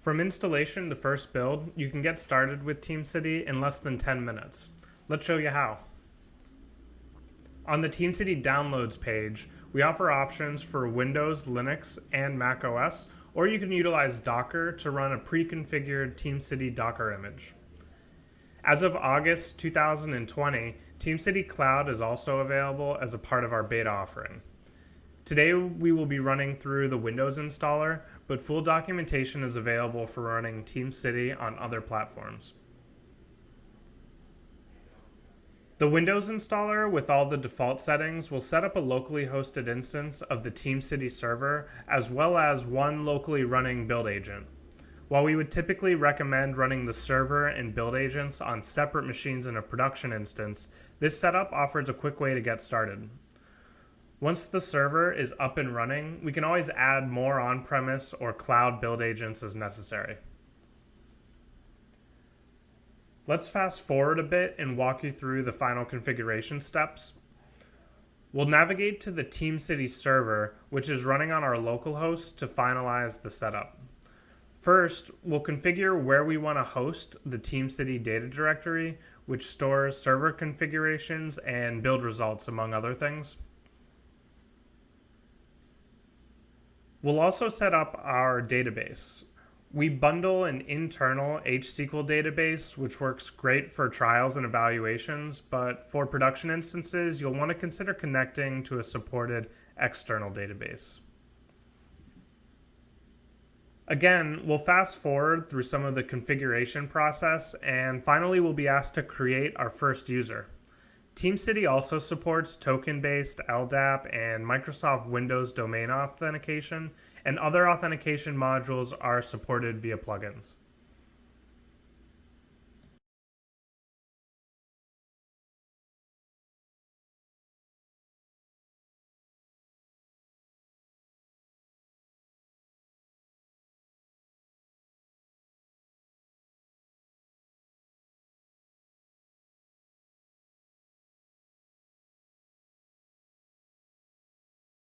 From installation to first build, you can get started with TeamCity in less than 10 minutes. Let's show you how. On the TeamCity downloads page, we offer options for Windows, Linux, and Mac OS, or you can utilize Docker to run a pre-configured TeamCity Docker image. As of August 2020, TeamCity Cloud is also available as a part of our beta offering. Today we will be running through the Windows installer, but full documentation is available for running TeamCity on other platforms. The Windows installer with all the default settings will set up a locally hosted instance of the TeamCity server, as well as one locally running build agent. While we would typically recommend running the server and build agents on separate machines in a production instance, this setup offers a quick way to get started. Once the server is up and running, we can always add more on-premise or cloud build agents as necessary. Let's fast forward a bit and walk you through the final configuration steps. We'll navigate to the TeamCity server, which is running on our local host, to finalize the setup. First, we'll configure where we want to host the TeamCity data directory, which stores server configurations and build results, among other things. We'll also set up our database. We bundle an internal HSQL database, which works great for trials and evaluations, but for production instances, you'll want to consider connecting to a supported external database. Again, we'll fast forward through some of the configuration process, and finally we'll be asked to create our first user. TeamCity also supports token-based LDAP and Microsoft Windows domain authentication, and other authentication modules are supported via plugins.